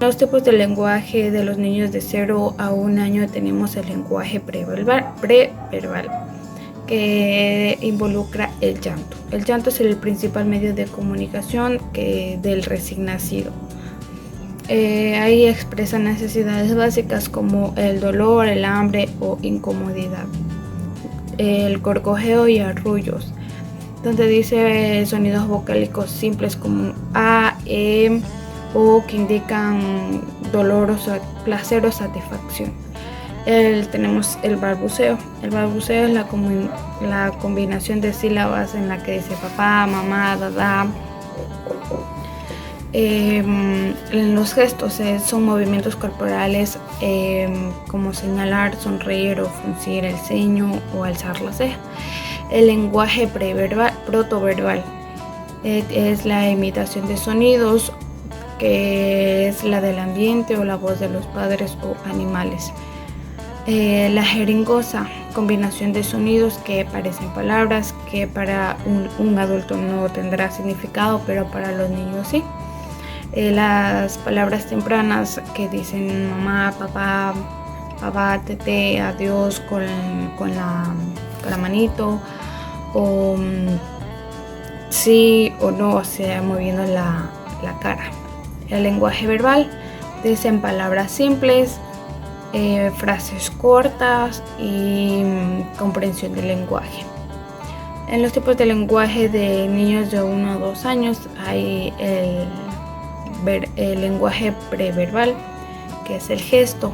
Los tipos de lenguaje de los niños de 0 a 1 año tenemos el lenguaje preverbal, que involucra el llanto. El llanto es el principal medio de comunicación del recién nacido. Ahí expresa necesidades básicas como el dolor, el hambre o incomodidad. El gorgojeo y arrullos, donde dice sonidos vocálicos simples como a, o que indican dolor o placer o satisfacción. Tenemos el balbuceo. El balbuceo es la combinación de sílabas en la que dice papá, mamá, dada. Los gestos son movimientos corporales como señalar, sonreír o fruncir el ceño o alzar la ceja. El lenguaje protoverbal es la imitación de sonidos, que es la del ambiente o la voz de los padres o animales. La jeringosa, combinación de sonidos que parecen palabras, que para un adulto no tendrá significado, pero para los niños sí. Las palabras tempranas que dicen mamá, papá, tete, adiós con la manito, o sí o no, o sea, moviendo la cara. El lenguaje verbal dicen palabras simples, frases cortas y comprensión del lenguaje. En los tipos de lenguaje de niños de 1 a 2 años hay el lenguaje preverbal, que es el gesto.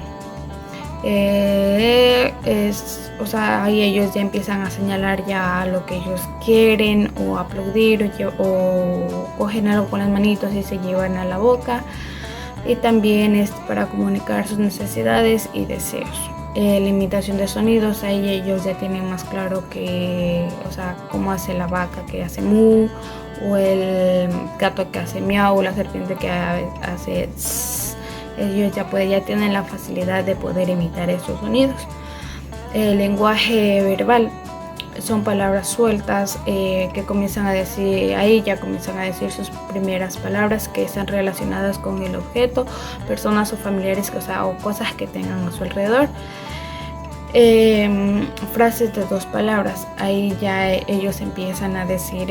Ahí ellos ya empiezan a señalar ya lo que ellos quieren, o aplaudir, o cogen algo con las manitos y se llevan a la boca. Y también es para comunicar sus necesidades y deseos. La imitación de sonidos, ahí ellos ya tienen más claro cómo hace la vaca que hace mu, o el gato que hace miau, la serpiente que hace tss. Ellos ya tienen la facilidad de poder imitar esos sonidos. El lenguaje verbal son palabras sueltas que comienzan a decir, ahí ya comienzan a decir sus primeras palabras que están relacionadas con el objeto, personas o familiares, o cosas que tengan a su alrededor. Frases de 2 palabras, ahí ya ellos empiezan a decir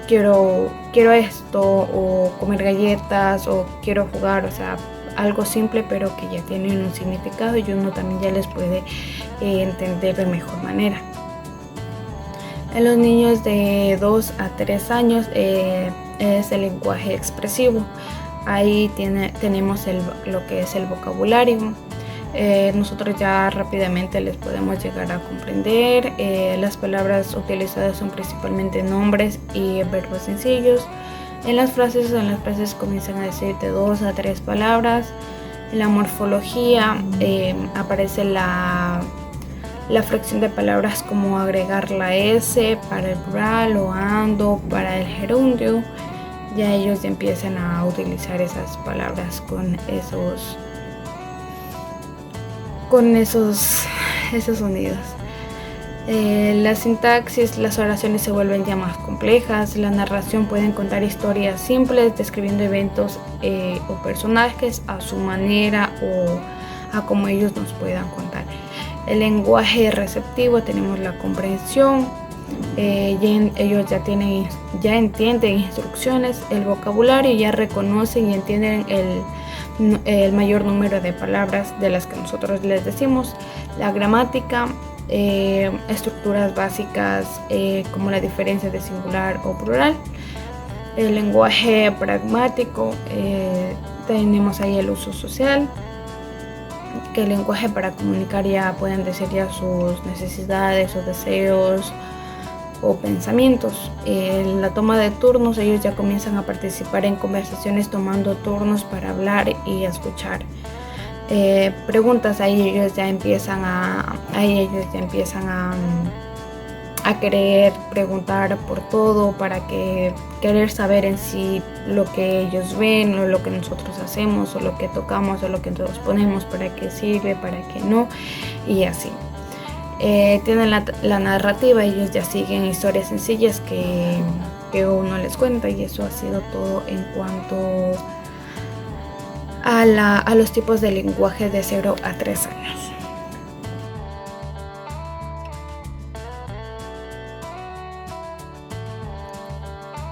quiero esto, o comer galletas, o quiero jugar, algo simple pero que ya tienen un significado y uno también ya les puede entender de mejor manera. En los niños de 2 a 3 años es el lenguaje expresivo. Ahí tenemos lo que es el vocabulario. Nosotros ya rápidamente les podemos llegar a comprender. Las palabras utilizadas son principalmente nombres y verbos sencillos. En las frases comienzan a decir de 2 a 3 palabras. En la morfología aparece la fracción de palabras, como agregar la S para el plural o ando para el gerundio. Ya ellos ya empiezan a utilizar esas palabras con esos sonidos. La sintaxis, las oraciones se vuelven ya más complejas. La narración pueden contar historias simples describiendo eventos o personajes a su manera o a como ellos nos puedan contar. El lenguaje receptivo, tenemos la comprensión. Ellos ya entienden instrucciones. El vocabulario, ya reconocen y entienden el mayor número de palabras de las que nosotros les decimos. La gramática, estructuras básicas como la diferencia de singular o plural. El lenguaje pragmático, tenemos ahí el uso social, que el lenguaje para comunicar ya pueden decir ya sus necesidades o deseos o pensamientos. La toma de turnos, ellos ya comienzan a participar en conversaciones tomando turnos para hablar y escuchar. Preguntas, ahí ellos ya empiezan a querer preguntar por todo, para querer saber en sí lo que ellos ven, o lo que nosotros hacemos, o lo que tocamos, o lo que nosotros ponemos, para qué sirve, para qué no, y así. Tienen la narrativa, ellos ya siguen historias sencillas que uno les cuenta, y eso ha sido todo en cuanto a los tipos de lenguaje de 0 a 3 años.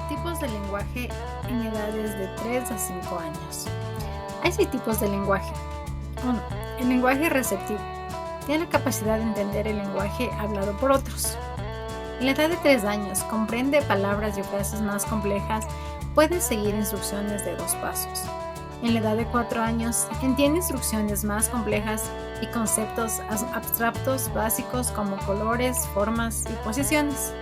Tipos de lenguaje en edades de 3 a 5 años. Hay 6 tipos de lenguaje. 1. El lenguaje receptivo. Tiene la capacidad de entender el lenguaje hablado por otros. En la edad de 3 años, comprende palabras y frases más complejas, puede seguir instrucciones de 2 pasos. En la edad de 4 años, entiende instrucciones más complejas y conceptos abstractos básicos como colores, formas y posiciones.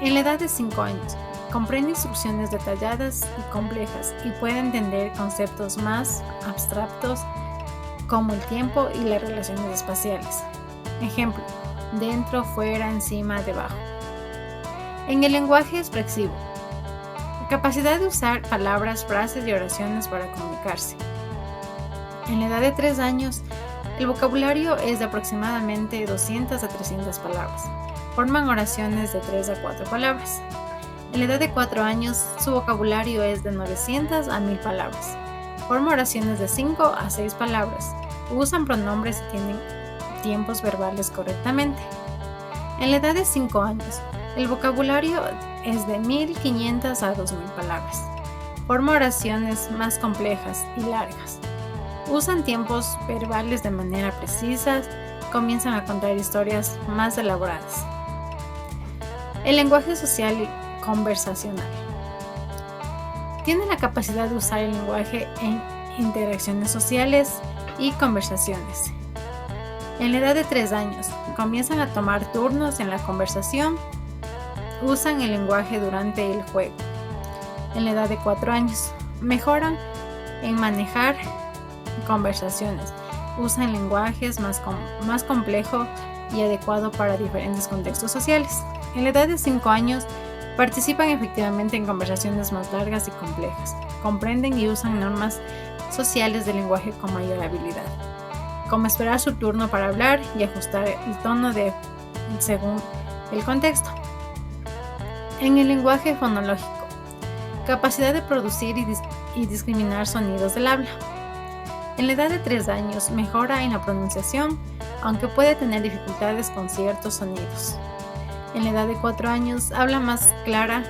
En la edad de 5 años, comprende instrucciones detalladas y complejas y puede entender conceptos más abstractos como el tiempo y las relaciones espaciales. Ejemplo: dentro, fuera, encima, debajo. En el lenguaje expresivo, la capacidad de usar palabras, frases y oraciones para comunicarse. En la edad de 3 años, el vocabulario es de aproximadamente 200 a 300 palabras. Forman oraciones de 3 a 4 palabras. En la edad de 4 años, su vocabulario es de 900 a 1000 palabras. Forman oraciones de 5 a 6 palabras. Usan pronombres y tienen tiempos verbales correctamente. En la edad de 5 años, el vocabulario es de 1500 a 2000 palabras. Forma oraciones más complejas y largas. Usan tiempos verbales de manera precisa, comienzan a contar historias más elaboradas. El lenguaje social y conversacional. Tiene la capacidad de usar el lenguaje en interacciones sociales y conversaciones. En la edad de 3 años, comienzan a tomar turnos en la conversación. Usan el lenguaje durante el juego. En la edad de 4 años, mejoran en manejar conversaciones. Usan lenguajes más complejo y adecuado para diferentes contextos sociales. En la edad de 5 años, participan efectivamente en conversaciones más largas y complejas. Comprenden y usan normas sociales del lenguaje con mayor habilidad, como esperar su turno para hablar y ajustar el tono según el contexto. En el lenguaje fonológico, capacidad de producir y discriminar sonidos del habla. En la edad de 3 años mejora en la pronunciación, aunque puede tener dificultades con ciertos sonidos. En la edad de 4 años habla más clara,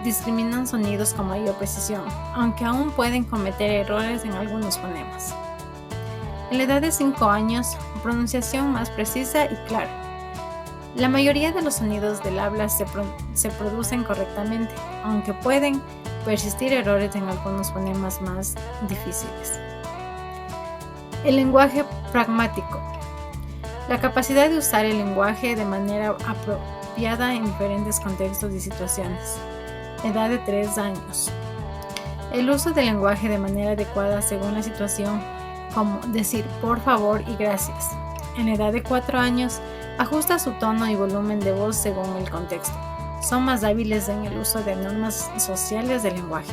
discriminan sonidos con mayor precisión, aunque aún pueden cometer errores en algunos fonemas. En la edad de 5 años, pronunciación más precisa y clara. La mayoría de los sonidos del habla se producen correctamente, aunque pueden persistir errores en algunos fonemas más difíciles. El lenguaje pragmático. La capacidad de usar el lenguaje de manera apropiada en diferentes contextos y situaciones. Edad de 3 años. El uso del lenguaje de manera adecuada según la situación, como decir por favor y gracias. En la edad de 4 años, ajusta su tono y volumen de voz según el contexto. Son más hábiles en el uso de normas sociales del lenguaje.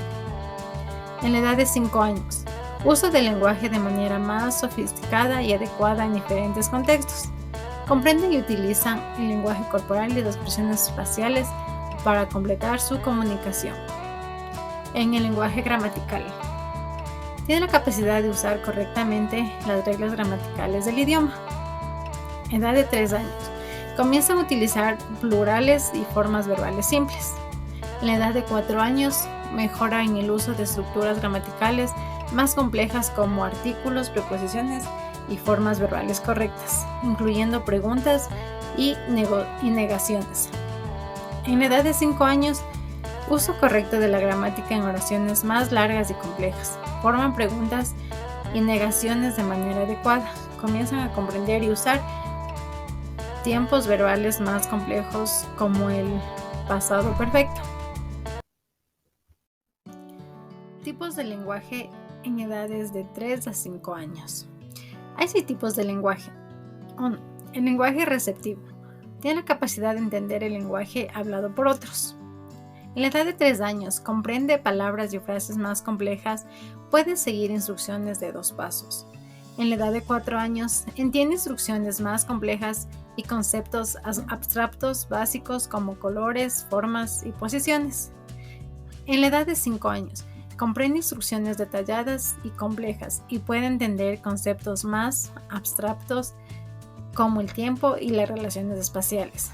En la edad de 5 años, uso del lenguaje de manera más sofisticada y adecuada en diferentes contextos. Comprenden y utilizan el lenguaje corporal y las expresiones faciales para completar su comunicación. En el lenguaje gramatical, tiene la capacidad de usar correctamente las reglas gramaticales del idioma. Edad de 3 años, comienzan a utilizar plurales y formas verbales simples. En la edad de 4 años, mejora en el uso de estructuras gramaticales más complejas como artículos, preposiciones y formas verbales correctas, incluyendo preguntas y negaciones. En la edad de 5 años, uso correcto de la gramática en oraciones más largas y complejas. Forman preguntas y negaciones de manera adecuada. Comienzan a comprender y usar tiempos verbales más complejos como el pasado perfecto. Tipos de lenguaje en edades de 3 a 5 años. Hay 6 tipos de lenguaje. 1. El lenguaje receptivo. Tiene la capacidad de entender el lenguaje hablado por otros. En la edad de 3 años, comprende palabras y frases más complejas, puede seguir instrucciones de 2 pasos. En la edad de 4 años, entiende instrucciones más complejas y conceptos abstractos básicos como colores, formas y posiciones. En la edad de 5 años, comprende instrucciones detalladas y complejas y puede entender conceptos más abstractos como el tiempo y las relaciones espaciales.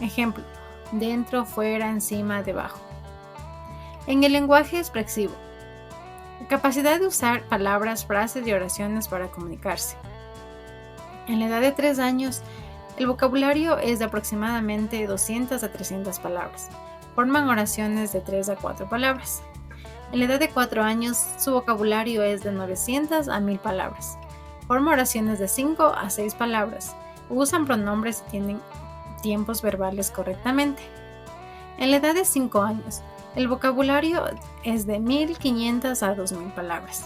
Ejemplo: dentro, fuera, encima, debajo. En el lenguaje expresivo, la capacidad de usar palabras, frases y oraciones para comunicarse. En la edad de 3 años, el vocabulario es de aproximadamente 200 a 300 palabras. Forman oraciones de 3 a 4 palabras. En la edad de 4 años, su vocabulario es de 900 a 1000 palabras. Forman oraciones de 5 a 6 palabras. Usan pronombres y tienen tiempos verbales correctamente. En la edad de 5 años, el vocabulario es de 1500 a 2000 palabras.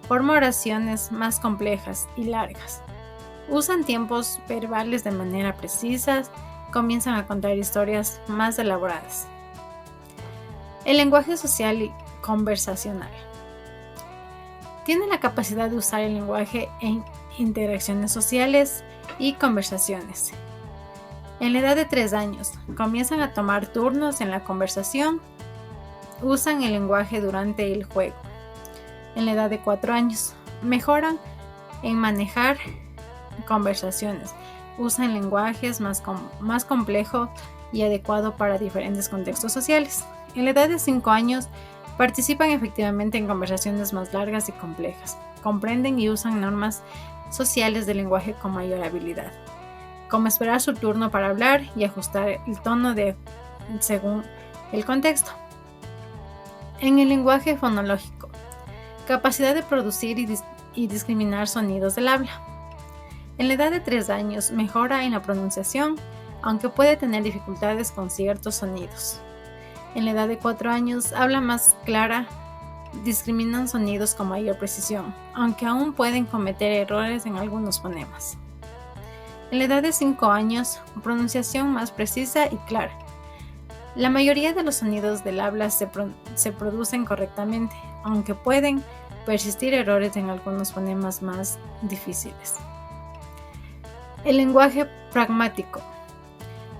Forma oraciones más complejas y largas. Usan tiempos verbales de manera precisa, comienzan a contar historias más elaboradas. El lenguaje social y conversacional. Tiene la capacidad de usar el lenguaje en interacciones sociales y conversaciones. En la edad de 3 años, comienzan a tomar turnos en la conversación. Usan el lenguaje durante el juego. En la edad de 4 años, mejoran en manejar conversaciones. Usan lenguajes más complejos y adecuado para diferentes contextos sociales. En la edad de 5 años, participan efectivamente en conversaciones más largas y complejas. Comprenden y usan normas sociales del lenguaje con mayor habilidad, como esperar su turno para hablar y ajustar el tono según el contexto. En el lenguaje fonológico, capacidad de producir y discriminar sonidos del habla. En la edad de 3 años mejora en la pronunciación, aunque puede tener dificultades con ciertos sonidos. En la edad de 4 años habla más clara, discriminan sonidos con mayor precisión, aunque aún pueden cometer errores en algunos fonemas. En la edad de 5 años, pronunciación más precisa y clara. La mayoría de los sonidos del habla se producen correctamente, aunque pueden persistir errores en algunos fonemas más difíciles. El lenguaje pragmático.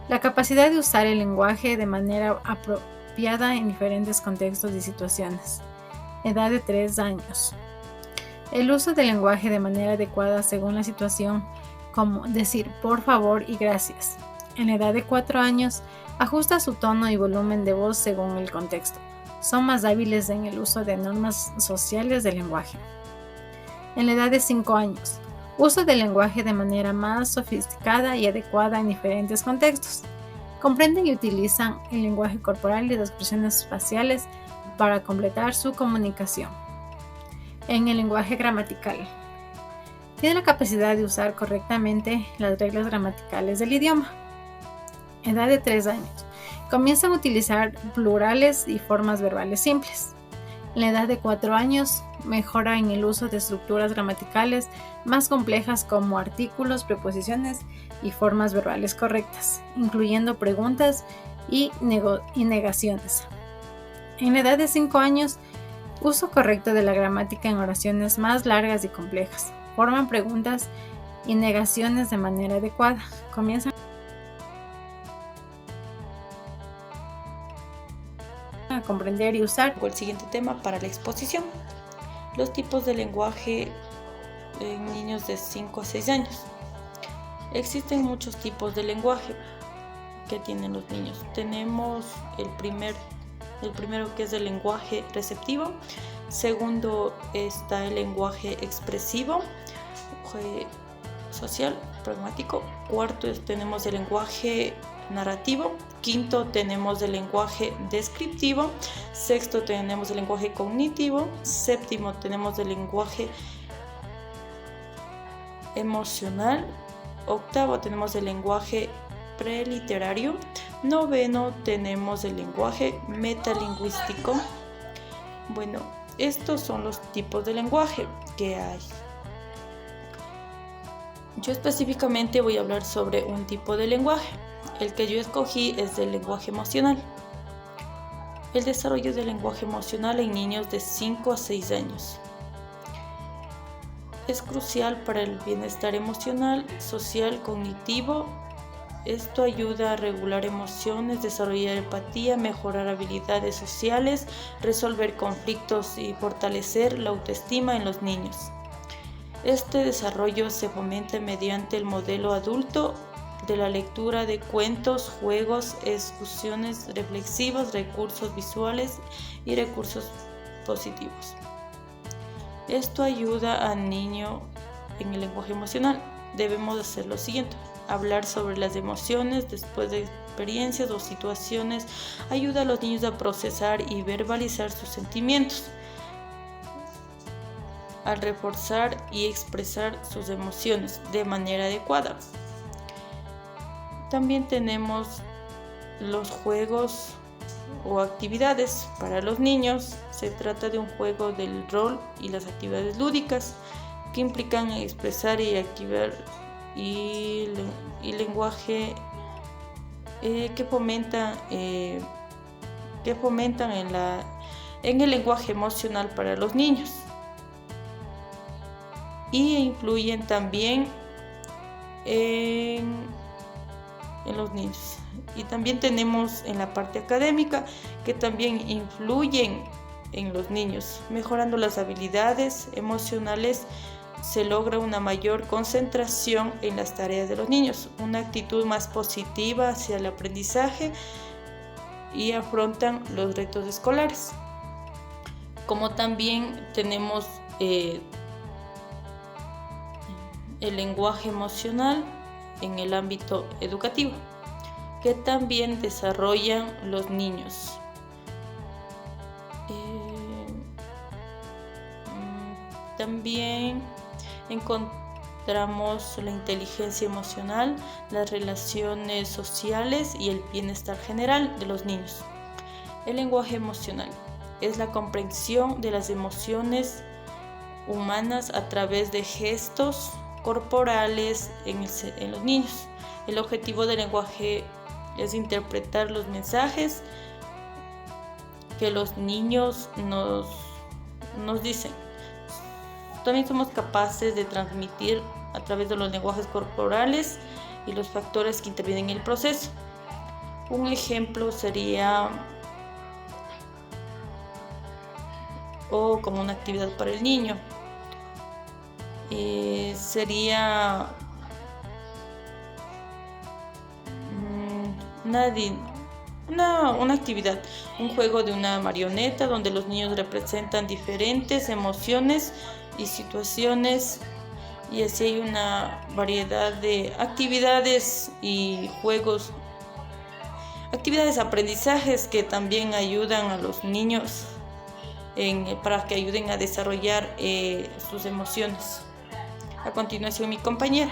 La capacidad de usar el lenguaje de manera apropiada en diferentes contextos y situaciones. Edad de 3 años. El uso del lenguaje de manera adecuada según la situación, como decir por favor y gracias. En la edad de 4 años, ajusta su tono y volumen de voz según el contexto. Son más hábiles en el uso de normas sociales del lenguaje. En la edad de 5 años, uso del lenguaje de manera más sofisticada y adecuada en diferentes contextos. Comprenden y utilizan el lenguaje corporal y las expresiones faciales para completar su comunicación. En el lenguaje gramatical. Tiene la capacidad de usar correctamente las reglas gramaticales del idioma. Edad de 3 años. Comienzan a utilizar plurales y formas verbales simples. En la edad de 4 años, mejora en el uso de estructuras gramaticales más complejas como artículos, preposiciones y formas verbales correctas, incluyendo preguntas y negaciones. En la edad de 5 años, uso correcto de la gramática en oraciones más largas y complejas. Forman preguntas y negaciones de manera adecuada. Comienzan a comprender y usar El siguiente tema para la exposición: los tipos de lenguaje en niños de 5 a 6 años. Existen muchos tipos de lenguaje que tienen los niños. Tenemos el primero que es el lenguaje receptivo. Segundo está el lenguaje expresivo, social, pragmático. Cuarto tenemos el lenguaje narrativo. Quinto tenemos el lenguaje descriptivo. Sexto tenemos el lenguaje cognitivo. Séptimo tenemos el lenguaje emocional. Octavo tenemos el lenguaje preliterario. Noveno tenemos el lenguaje metalingüístico. Bueno, estos son los tipos de lenguaje que hay. Yo específicamente voy a hablar sobre un tipo de lenguaje. El que yo escogí es el lenguaje emocional. El desarrollo del lenguaje emocional en niños de 5 a 6 años. Es crucial para el bienestar emocional, social, cognitivo Esto ayuda a regular emociones, desarrollar empatía, mejorar habilidades sociales, resolver conflictos y fortalecer la autoestima en los niños. Este desarrollo se fomenta mediante el modelo adulto de la lectura de cuentos, juegos, excursiones reflexivas, recursos visuales y recursos positivos. Esto ayuda al niño en el lenguaje emocional. Debemos hacer lo siguiente: hablar sobre las emociones después de experiencias o situaciones ayuda a los niños a procesar y verbalizar sus sentimientos. Al reforzar y expresar sus emociones de manera adecuada. También tenemos los juegos o actividades para los niños. Se trata de un juego del rol y las actividades lúdicas que implican expresar y activar y lenguaje que fomentan en el lenguaje emocional para los niños y influyen también en los niños. Y también tenemos en la parte académica que también influyen en los niños, mejorando las habilidades emocionales. Se logra una mayor concentración en las tareas de los niños, una actitud más positiva hacia el aprendizaje y afrontan los retos escolares. Como también tenemos el lenguaje emocional en el ámbito educativo, que también desarrollan los niños. También encontramos la inteligencia emocional, las relaciones sociales y el bienestar general de los niños. El lenguaje emocional es la comprensión de las emociones humanas a través de gestos corporales en los niños. El objetivo del lenguaje es interpretar los mensajes que los niños nos dicen. También somos capaces de transmitir a través de los lenguajes corporales y los factores que intervienen en el proceso. Un ejemplo sería como una actividad para el niño. Sería una actividad, un juego de una marioneta donde los niños representan diferentes emociones y situaciones, y así hay una variedad de actividades y juegos, actividades, aprendizajes que también ayudan a los niños para que ayuden a desarrollar sus emociones. A continuación, mi compañera.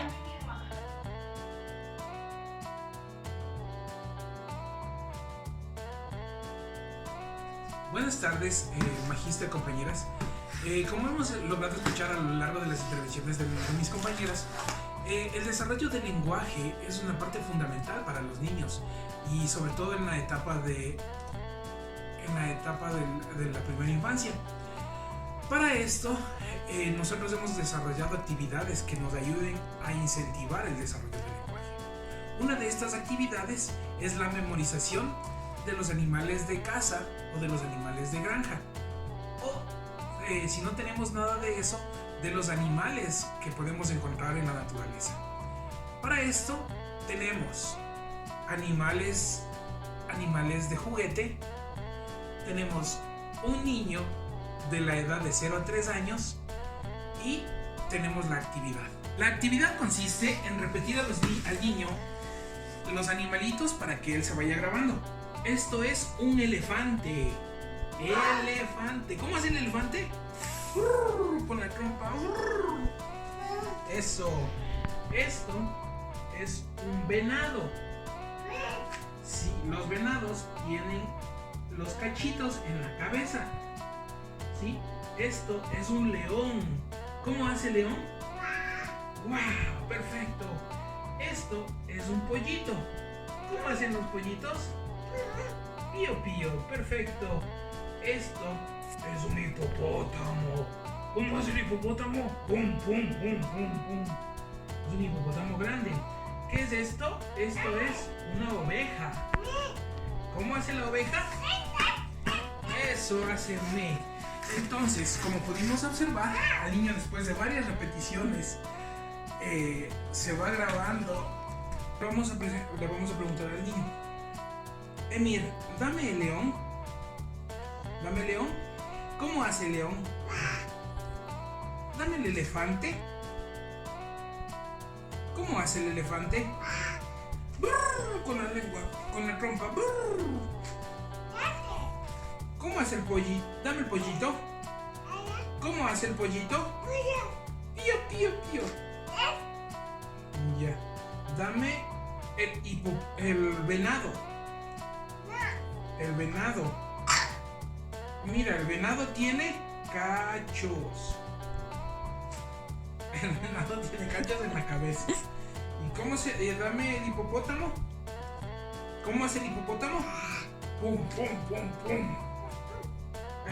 Buenas tardes, magíster, compañeras. Como hemos logrado escuchar a lo largo de las intervenciones de mis compañeras, el desarrollo del lenguaje es una parte fundamental para los niños, y sobre todo en la etapa de la primera infancia. Para esto, nosotros hemos desarrollado actividades que nos ayuden a incentivar el desarrollo del lenguaje. Una de estas actividades es la memorización de los animales de casa o de los animales de granja, o si no tenemos nada de eso, de los animales que podemos encontrar en la naturaleza. Para esto tenemos animales de juguete, tenemos un niño de la edad de 0 a 3 años y tenemos la actividad. La actividad consiste en repetir al niño los animalitos para que él se vaya grabando. Esto es un elefante. Elefante. ¿Cómo hace el elefante? Con la trompa. Eso. Esto es un venado. Sí, los venados tienen los cachitos en la cabeza. ¿Sí? Esto es un león. ¿Cómo hace el león? ¡Wow! Perfecto. Esto es un pollito. ¿Cómo hacen los pollitos? Pío, pío. Perfecto. Esto es un hipopótamo. ¿Cómo hace el hipopótamo? Pum, pum, pum, pum, pum. Es un hipopótamo grande. ¿Qué es esto? Esto es una oveja. ¿Cómo hace la oveja? Eso hace me. Entonces, como pudimos observar, al niño después de varias repeticiones se va grabando. Le vamos a preguntar al niño: Emir, dame el león. Dame el león. ¿Cómo hace el león? Dame el elefante. ¿Cómo hace el elefante? Brrr, con la lengua, con la trompa. Brrr. ¿Cómo hace el pollito? Dame el pollito. ¿Cómo hace el pollito? Pío, pío, pío. Ya. Dame el venado. El venado. Mira, el venado tiene cachos. El venado tiene cachos en la cabeza. ¿Y cómo se... dame el hipopótamo? ¿Cómo hace el hipopótamo? Pum, pum, pum, pum.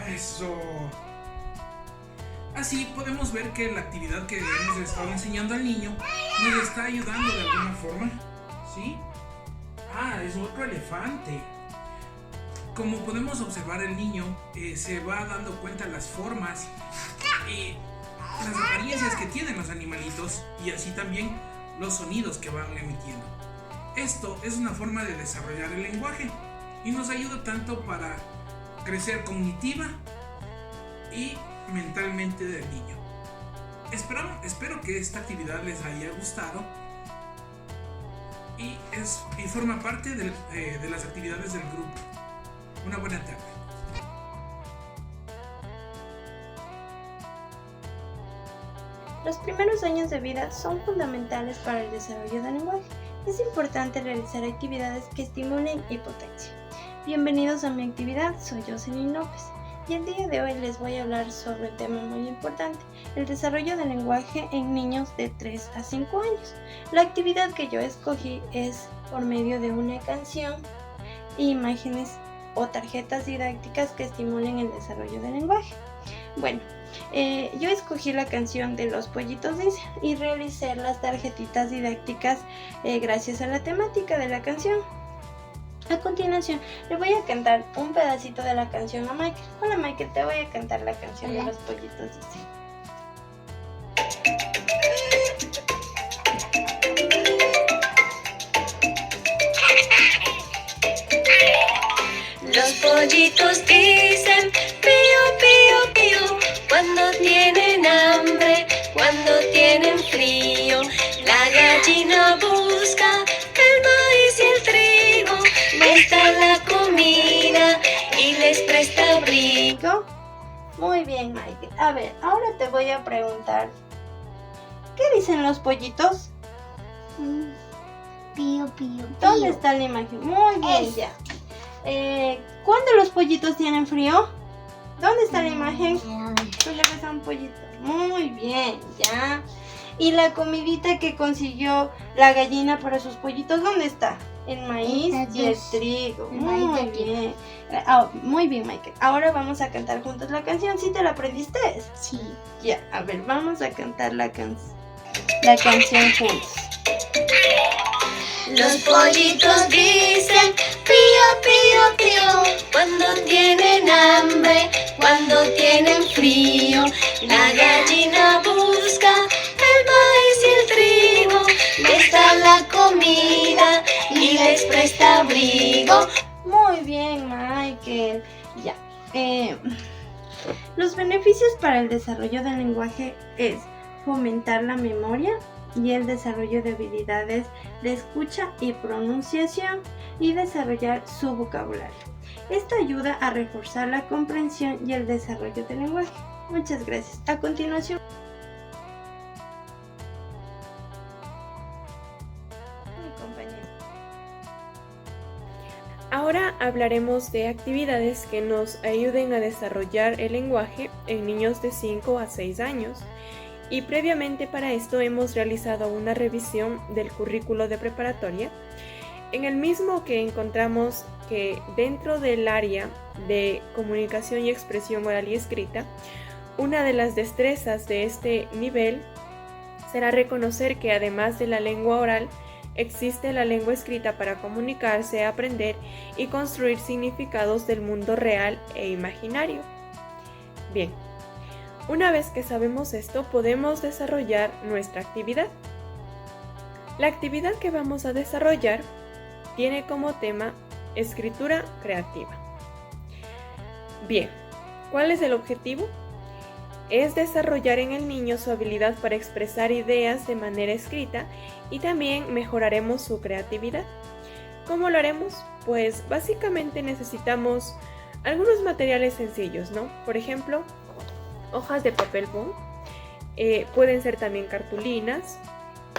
Eso. Así podemos ver que la actividad que hemos estado enseñando al niño nos está ayudando de alguna forma. ¿Sí? Ah, es otro elefante. Como podemos observar, el niño se va dando cuenta de las formas y las apariencias que tienen los animalitos, y así también los sonidos que van emitiendo. Esto es una forma de desarrollar el lenguaje y nos ayuda tanto para crecer cognitiva y mentalmente del niño. Espero que esta actividad les haya gustado y forma parte de las actividades del grupo. Una buena tarde. Los primeros años de vida son fundamentales para el desarrollo del lenguaje. Es importante realizar actividades que estimulen y potencien. Bienvenidos a mi actividad, soy Jocelyn López y el día de hoy les voy a hablar sobre un tema muy importante, el desarrollo del lenguaje en niños de 3 a 5 años. La actividad que yo escogí es por medio de una canción, imágenes o tarjetas didácticas que estimulen el desarrollo del lenguaje. Bueno, yo escogí la canción de Los Pollitos Dicen y realicé las tarjetitas didácticas gracias a la temática de la canción. A continuación, le voy a cantar un pedacito de la canción a Michael. Hola Michael, te voy a cantar la canción de Los Pollitos Dicen. Los pollitos dicen pío, pío, pío, cuando tienen hambre, cuando tienen frío. La gallina busca el maíz y el trigo, les da la comida y les presta abrigo. Muy bien, Michael. A ver, ahora te voy a preguntar, ¿qué dicen los pollitos? Pío, pío, pío. ¿Dónde está la imagen? Muy bien, ya. ¿Cuándo los pollitos tienen frío? ¿Dónde está la imagen? Tú le ves a un pollito. Muy bien, ya. ¿Y la comidita que consiguió la gallina para sus pollitos, dónde está? El maíz y el trigo. Muy bien. Muy bien, Michael. Ahora vamos a cantar juntos la canción. ¿Sí te la aprendiste? Sí. Ya, a ver, vamos a cantar la canción juntos. Los pollitos dicen pío, pío, pío, cuando tienen hambre, cuando tienen frío. La gallina busca el maíz y el trigo, les da la comida y les presta abrigo. Muy bien, Michael. Ya. Los beneficios para el desarrollo del lenguaje es fomentar la memoria y el desarrollo de habilidades de escucha y pronunciación y desarrollar su vocabulario. Esto ayuda a reforzar la comprensión y el desarrollo del lenguaje. Muchas gracias. A continuación, mi compañero. Ahora hablaremos de actividades que nos ayuden a desarrollar el lenguaje en niños de 5 a 6 años. Y previamente para esto hemos realizado una revisión del currículo de preparatoria, en el mismo que encontramos que dentro del área de comunicación y expresión oral y escrita, una de las destrezas de este nivel será reconocer que además de la lengua oral, existe la lengua escrita para comunicarse, aprender y construir significados del mundo real e imaginario. Bien, una vez que sabemos esto, podemos desarrollar nuestra actividad. La actividad que vamos a desarrollar tiene como tema escritura creativa. Bien, ¿cuál es el objetivo? Es desarrollar en el niño su habilidad para expresar ideas de manera escrita y también mejoraremos su creatividad. ¿Cómo lo haremos? Pues básicamente necesitamos algunos materiales sencillos, ¿no? Por ejemplo, hojas de papel bond, pueden ser también cartulinas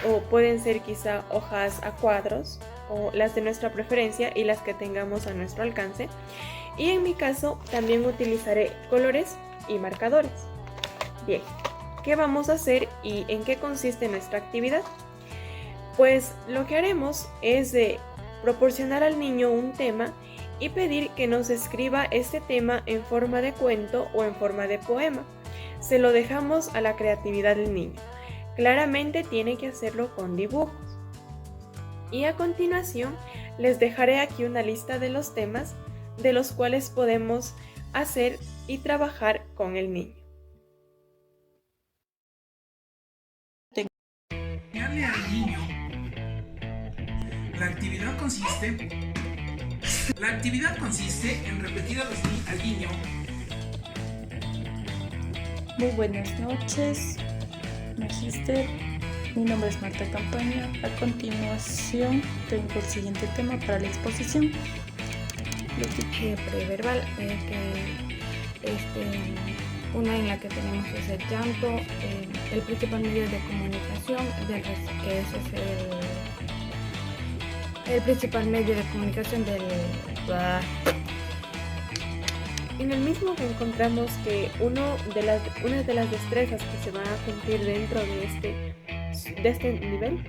o pueden ser quizá hojas a cuadros o las de nuestra preferencia y las que tengamos a nuestro alcance. Y en mi caso también utilizaré colores y marcadores. Bien, ¿qué vamos a hacer y en qué consiste nuestra actividad? Pues lo que haremos es proporcionar al niño un tema y pedir que nos escriba este tema en forma de cuento o en forma de poema. Se lo dejamos a la creatividad del niño. Claramente tiene que hacerlo con dibujos. Y a continuación les dejaré aquí una lista de los temas de los cuales podemos hacer y trabajar con el niño. Enseñarle al niño. La actividad consiste en repetir al niño. Muy buenas noches, Magíster. Mi nombre es Marta Campaña. A continuación tengo el siguiente tema para la exposición. Preverbal, una en la que tenemos es el llanto, el principal medio de comunicación, que ese es el principal medio de comunicación del... En el mismo encontramos que una de las destrezas que se van a cumplir dentro de este nivel